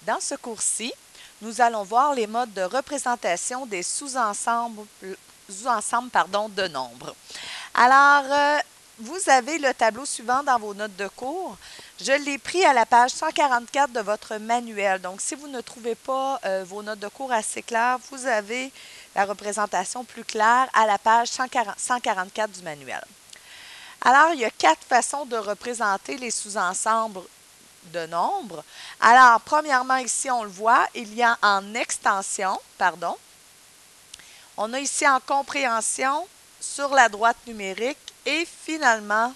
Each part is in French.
Dans ce cours-ci, nous allons voir les modes de représentation des sous-ensembles de nombres. Alors, vous avez le tableau suivant dans vos notes de cours. Je l'ai pris à la page 144 de votre manuel. Donc, si vous ne trouvez pas vos notes de cours assez claires, vous avez la représentation plus claire à la page 144 du manuel. Alors, il y a 4 façons de représenter les sous-ensembles de nombres. Alors, premièrement, ici, on le voit, il y a en extension, on a ici en compréhension sur la droite numérique et finalement,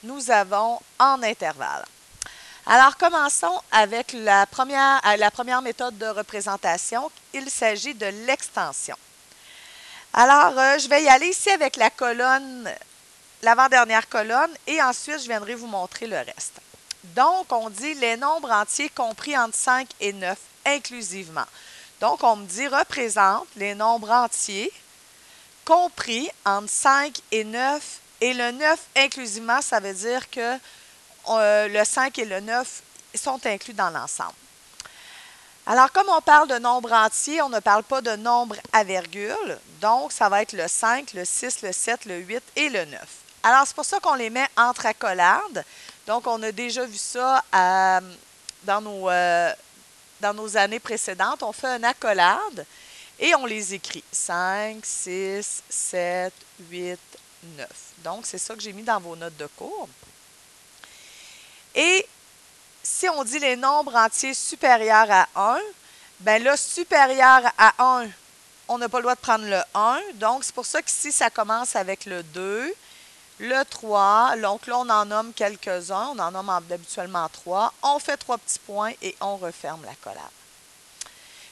nous avons en intervalle. Alors, commençons avec la première méthode de représentation. Il s'agit de l'extension. Alors, je vais y aller ici avec la colonne, l'avant-dernière colonne, et ensuite, je viendrai vous montrer le reste. Donc, on dit les nombres entiers compris entre 5 et 9 inclusivement. Donc, on me dit représente les nombres entiers compris entre 5 et 9. Et le 9 inclusivement, ça veut dire que le 5 et le 9 sont inclus dans l'ensemble. Alors, comme on parle de nombres entiers, on ne parle pas de nombres à virgule. Donc, ça va être le 5, le 6, le 7, le 8 et le 9. Alors, c'est pour ça qu'on les met entre accolades. Donc, on a déjà vu ça dans nos années précédentes. On fait une accolade et on les écrit. 5, 6, 7, 8, 9. Donc, c'est ça que j'ai mis dans vos notes de cours. Et si on dit les nombres entiers supérieurs à 1, bien là, supérieur à 1, on n'a pas le droit de prendre le 1. Donc, c'est pour ça qu'ici, ça commence avec le 2. Le 3, donc là, on en nomme quelques-uns. On en nomme habituellement 3. On fait 3 petits points et on referme la collade.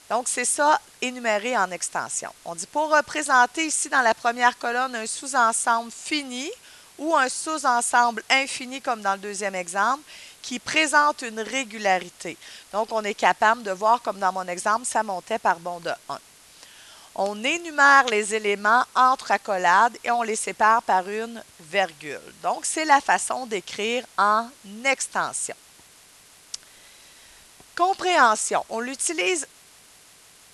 Donc, c'est ça énuméré en extension. On dit pour représenter ici dans la première colonne un sous-ensemble fini ou un sous-ensemble infini comme dans le deuxième exemple qui présente une régularité. Donc, on est capable de voir comme dans mon exemple, ça montait par bond de 1. On énumère les éléments entre accolades et on les sépare par une virgule. Donc, c'est la façon d'écrire en extension. Compréhension. On l'utilise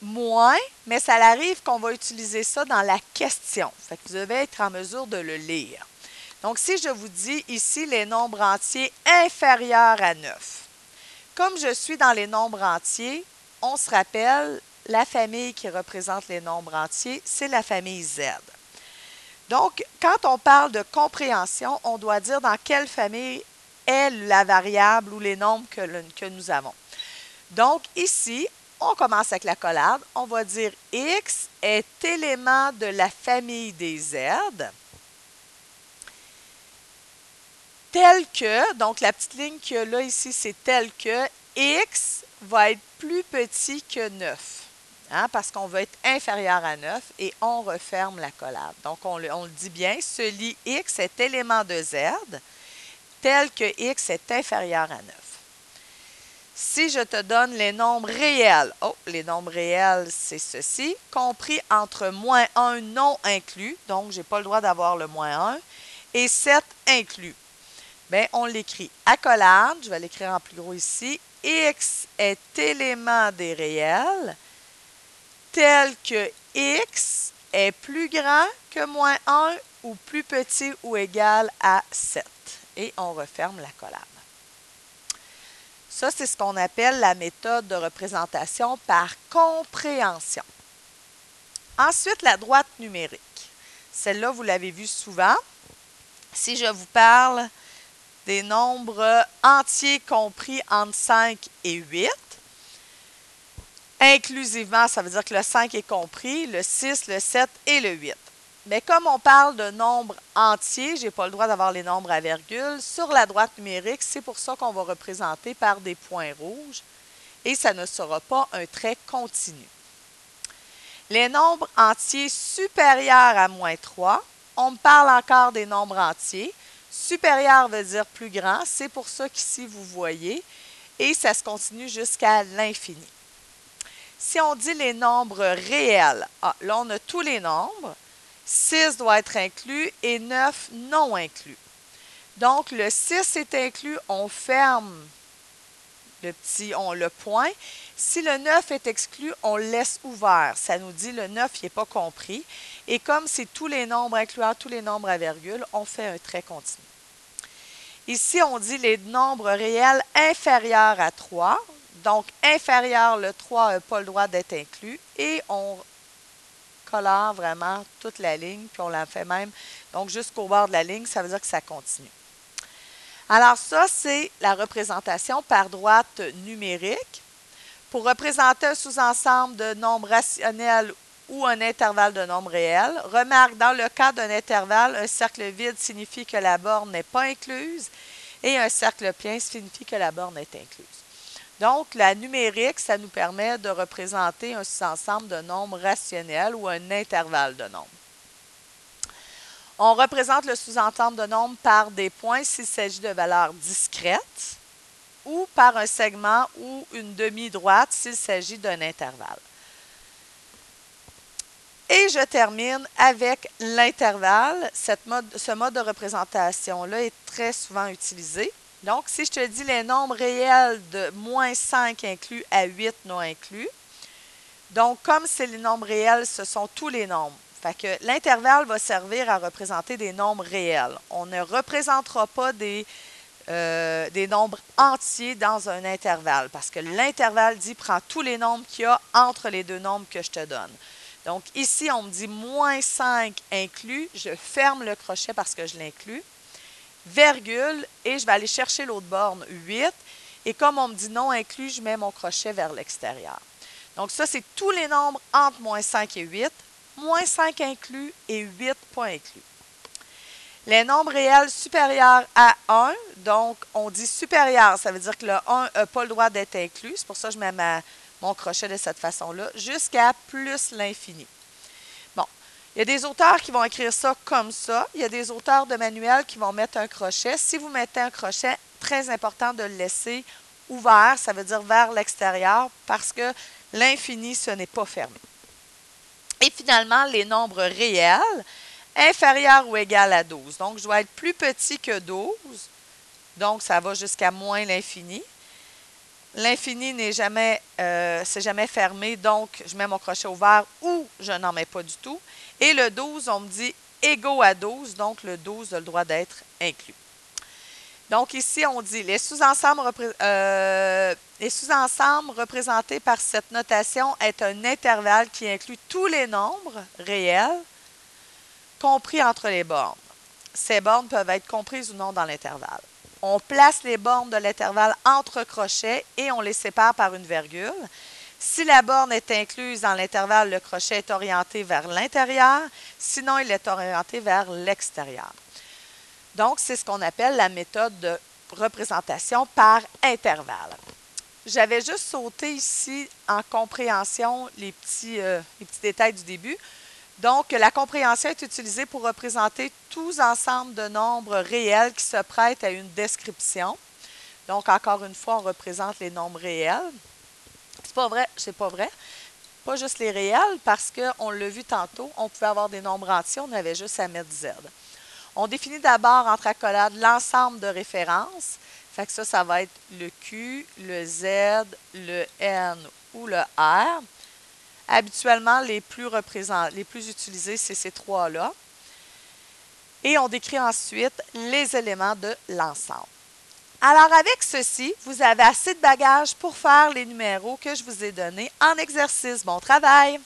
moins, mais ça arrive qu'on va utiliser ça dans la question. Fait que vous devez être en mesure de le lire. Donc, si je vous dis ici les nombres entiers inférieurs à 9, comme je suis dans les nombres entiers, on se rappelle la famille qui représente les nombres entiers, c'est la famille Z. Donc, quand on parle de compréhension, on doit dire dans quelle famille est la variable ou les nombres que nous avons. Donc, ici, on commence avec la collade. On va dire X est élément de la famille des Z, tel que, donc la petite ligne qu'il y a là ici, c'est tel que X va être plus petit que 9. Parce qu'on veut être inférieur à 9 et on referme la collade. Donc, on le dit bien, celui X est élément de Z, tel que X est inférieur à 9. Si je te donne les nombres réels, les nombres réels, c'est ceci, compris entre moins 1 non inclus, donc je n'ai pas le droit d'avoir le moins 1, et 7 inclus. Bien, on l'écrit accolade, je vais l'écrire en plus gros ici, X est élément des réels, tel que X est plus grand que moins 1 ou plus petit ou égal à 7. Et on referme la collade. Ça, c'est ce qu'on appelle la méthode de représentation par compréhension. Ensuite, la droite numérique. Celle-là, vous l'avez vue souvent. Si je vous parle des nombres entiers compris entre 5 et 8, inclusivement, ça veut dire que le 5 est compris, le 6, le 7 et le 8. Mais comme on parle de nombres entiers, je n'ai pas le droit d'avoir les nombres à virgule. Sur la droite numérique, c'est pour ça qu'on va représenter par des points rouges et ça ne sera pas un trait continu. Les nombres entiers supérieurs à moins 3, on me parle encore des nombres entiers. Supérieur veut dire plus grand, c'est pour ça qu'ici vous voyez, et ça se continue jusqu'à l'infini. Si on dit les nombres réels, là on a tous les nombres, 6 doit être inclus et 9 non inclus. Donc le 6 est inclus, on ferme le point. Si le 9 est exclu, on le laisse ouvert. Ça nous dit le 9 n'est pas compris. Et comme c'est tous les nombres incluant tous les nombres à virgule, on fait un trait continu. Ici, on dit les nombres réels inférieurs à 3. Donc, inférieur, le 3 n'a pas le droit d'être inclus. Et on colore vraiment toute la ligne, puis on la fait même donc jusqu'au bord de la ligne, ça veut dire que ça continue. Alors ça, c'est la représentation par droite numérique. Pour représenter un sous-ensemble de nombres rationnels ou un intervalle de nombres réels, remarque, dans le cas d'un intervalle, un cercle vide signifie que la borne n'est pas incluse et un cercle plein signifie que la borne est incluse. Donc, la numérique, ça nous permet de représenter un sous-ensemble de nombres rationnels ou un intervalle de nombres. On représente le sous-ensemble de nombres par des points s'il s'agit de valeurs discrètes ou par un segment ou une demi-droite s'il s'agit d'un intervalle. Et je termine avec l'intervalle. Ce mode de représentation-là est très souvent utilisé. Donc, si je te dis les nombres réels de moins 5 inclus à 8 non inclus, donc comme c'est les nombres réels, ce sont tous les nombres. Fait que l'intervalle va servir à représenter des nombres réels. On ne représentera pas des nombres entiers dans un intervalle parce que l'intervalle dit prends tous les nombres qu'il y a entre les deux nombres que je te donne. Donc ici, on me dit moins 5 inclus, je ferme le crochet parce que je l'inclus, virgule, et je vais aller chercher l'autre borne 8, et comme on me dit non inclus, je mets mon crochet vers l'extérieur. Donc ça, c'est tous les nombres entre moins 5 et 8, moins 5 inclus et 8 pas inclus. Les nombres réels supérieurs à 1, donc on dit supérieur, ça veut dire que le 1 n'a pas le droit d'être inclus, c'est pour ça que je mets mon crochet de cette façon-là, jusqu'à plus l'infini. Bon, il y a des auteurs qui vont écrire ça comme ça, il y a des auteurs de manuels qui vont mettre un crochet. Si vous mettez un crochet, très important de le laisser ouvert, ça veut dire vers l'extérieur, parce que l'infini, ce n'est pas fermé. Et finalement, les nombres réels, inférieurs ou égal à 12. Donc, je dois être plus petit que 12. Donc, ça va jusqu'à moins l'infini. L'infini n'est jamais, c'est jamais fermé, donc je mets mon crochet ouvert ou je n'en mets pas du tout. Et le 12, on me dit égaux à 12, donc le 12 a le droit d'être inclus. Donc ici, on dit les sous-ensembles représentés par cette notation est un intervalle qui inclut tous les nombres réels compris entre les bornes. Ces bornes peuvent être comprises ou non dans l'intervalle. On place les bornes de l'intervalle entre crochets et on les sépare par une virgule. Si la borne est incluse dans l'intervalle, le crochet est orienté vers l'intérieur, sinon il est orienté vers l'extérieur. Donc, c'est ce qu'on appelle la méthode de représentation par intervalle. J'avais juste sauté ici en compréhension les petits détails du début. Donc, la compréhension est utilisée pour représenter tous ensembles de nombres réels qui se prêtent à une description. Donc, encore une fois, on représente les nombres réels. C'est pas vrai, c'est pas vrai. Pas juste les réels, parce qu'on l'a vu tantôt, on pouvait avoir des nombres entiers, on avait juste à mettre Z. On définit d'abord entre accolades l'ensemble de références. Fait que ça va être le Q, le Z, le N ou le R. Habituellement, les plus utilisés, c'est ces trois-là. Et on décrit ensuite les éléments de l'ensemble. Alors, avec ceci, vous avez assez de bagages pour faire les numéros que je vous ai donnés en exercice. Bon travail!